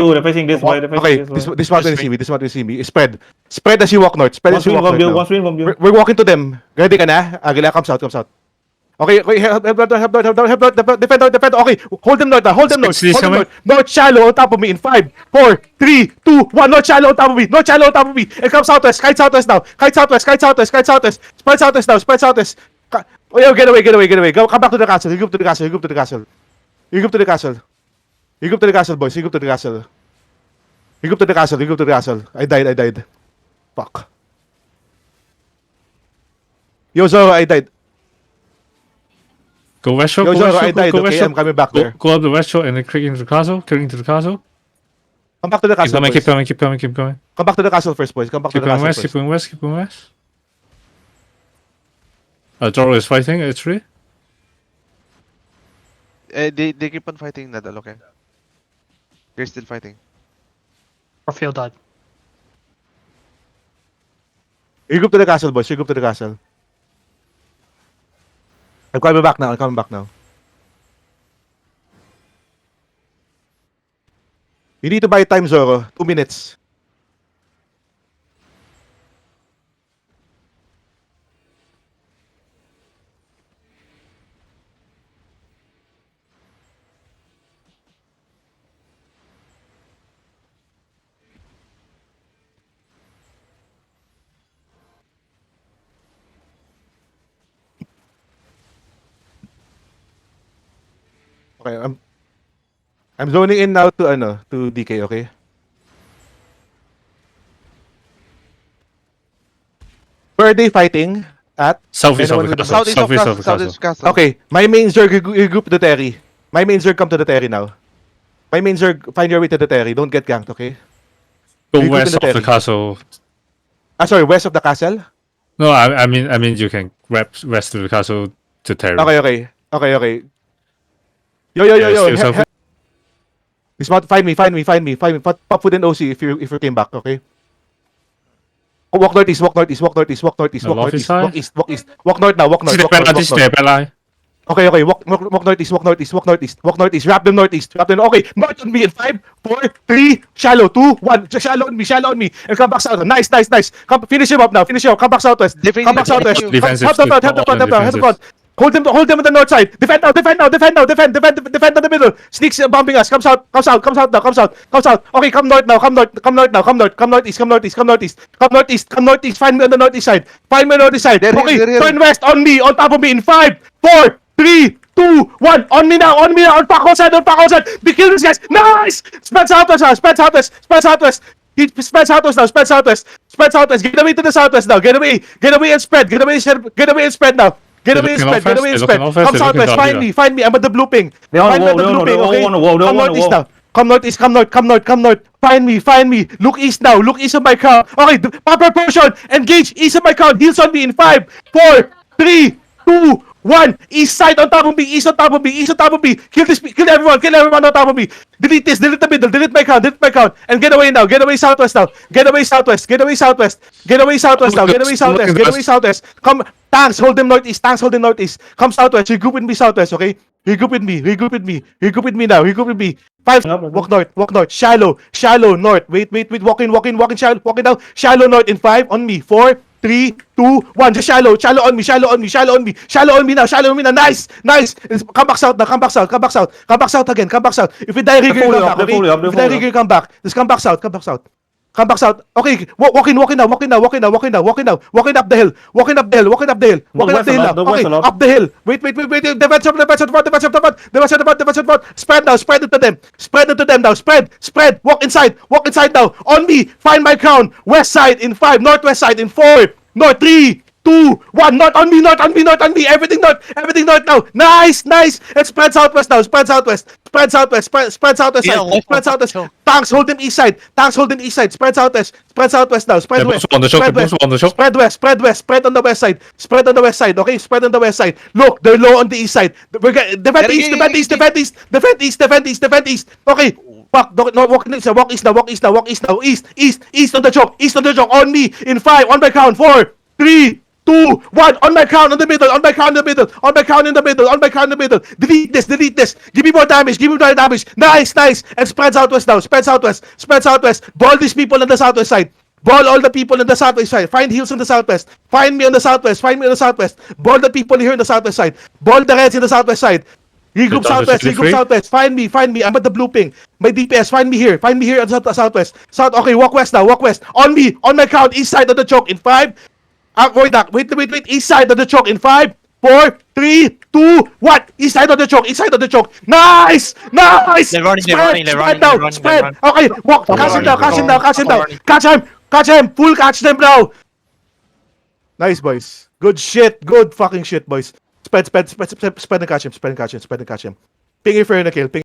Two, they're facing this way. They're facing Okay, this way. this mountain is see me. This mountain is see me. Spread. Spread as you walk north. Spread One as you screen walk from north you. now. One screen from you. We're walking to them. Ready ka na? Agila, comes out, comes out. Okay, help north, defend. Okay, hold them north now. Hold them north. Six, Hold them coming. north. North shallow on top of me in 5, 4, 3, 2, 1. North shallow on top of me. North shallow on top of me. It comes southwest. Kite southwest now. Kite southwest. Spread southwest now. Spread southwest. Oh, yeah, get away. Go, come back to the castle. You go to the castle. You go to the castle, boys. You go to the castle. You go to the castle. I died. Fuck. Yo, Zoro, I died. Go west shore. Yo, Go Zoro, west I shore. died. Go west Okay, shore. I'm coming back there. Go up the west shore and then click into the castle. Click into the castle. Come back to the Keep castle, coming. boys. Keep going. Come back to the castle first, boys. Come back to Keep the going castle west. first. Keep going west. Zoro is fighting. Actually. They keep on fighting, Nadal, okay? They're still fighting. Warfield died. You go to the castle, boys. You go to the castle. I'm coming back now. You need to buy time, Zoro. 2 minutes. Okay, I'm zoning in now to DK, okay? Where are they fighting at? Southeast of Anyone the with the castle. Southeast Southeast of of the Southeast castle. Castle. Okay, my main Zerg, you group to the Terry. My main Zerg, come to the Terry now. My main Zerg, find your way to the Terry. Don't get ganked, okay? Go You go to west the of the Terry. castle. Sorry, west of the castle? No, I mean you can grab west of the castle to Terry. Okay. Yo. Still south- Find me. Pop food and OC if you came back, okay? Walk northeast. Walk north now. Walk north. Okay. Walk northeast. Wrap them northeast. Okay. North on me in 5, 4, 3, shallow, 2, 1. Just shallow on me. And come back south. Nice. Come finish him up now. Come back southwest. Defensive. Come back southwest. Defensive. Help the front. Hold them on the north side. Defend now. Defend on the middle. Sneaks bombing us. Comes out. Okay, come north now. Come northeast. Come northeast. Find me on the northeast side. They're Okay, here. turn west on me. On top of me in 5, 4, 3, 2, 1. On me now. On back outside. We kill these guys. Nice. Spread southwest. He spread southwest now. Get away to the southwest now. Get away and spread. Get away and spread now. They're looking off us, they're looking off us, Come they're looking southwest. down Find me. I'm at the blue ping. They're on Find the me wall. at the They're blue on ping, the okay? wall. They're Come on the northeast wall. now. Come north. Find me. Look east now. Look east of my crown. Okay, proper portion. Engage east of my crown. Heals on me in 5, 4, 3, 2, 1. East side on top of me. Kill everyone on top of me. Delete this. Delete the middle. Delete my crown. And get away now. Get away southwest now. Get away southwest. Come, tanks, hold them northeast. Come southwest. Regroup with me southwest, okay? Regroup with me now. 5, walk north. Shallow north. Wait. Walk in, shallow north in 5, on me. 4, 3, 2, 1. Just shallow on me now. Nice. Come back south again. If we die, Rigger, come back, okay? If we die, Rigger, come back. Just come back south. Okay, walk in now. Walking up the hill. Now. Okay, up the hill. Wait. Defense of the front. Spread into them now. Spread. Walk inside now. On me. Find my crown. West side in 5. Northwest side in 4. North 3, 2, 1. North on me. Everything north now. Nice. And spread southwest now. Spread southwest. Tanks hold them east side. Spread southwest now. Spread west. On the shop. Spread west. Spread on the west side. Okay, spread on the west side. Look, they're low on the east side. We're getting defend east. Okay. Walk east now. East on the choke. On me in 5. On my count. 4, 3, 2, 2, 1. On my crown in the middle. On my crown in the middle. On my crown in the middle. On my crown in the middle. Delete this. Delete this. Give me more damage. Give me more damage. Nice, nice. And spread southwest now. Spread southwest. Spread southwest. Ball these people on the southwest side. Ball all the people on the southwest side. Find heals on the southwest. Find me on the southwest. Find me on the southwest. Ball the people here on the southwest side. Ball the reds in the southwest side. Regroup It's on the southwest. Regroup 63. southwest. Find me. Find me. I'm at the blue ping. My DPS. Find me here. Find me here on the southwest. South. Okay. Walk west now. Walk west. On me. On my crown. East side of the choke. In 5. Wait. East side of the choke. In 5, 4, 3, 2, 1. East side of the choke. East side of the choke. Nice. Nice. They're running, they're Spread, running, they're spread running, now. they're running, Spread. they're Okay. Walk. Catch him down. Catch him down. Catch him down. Catch him. Catch him. Full catch them now. Nice, boys. Good shit. Good fucking shit, boys. Spread and catch him. Spread and catch him. Spread and catch him. Ping if you're in a kill. Ping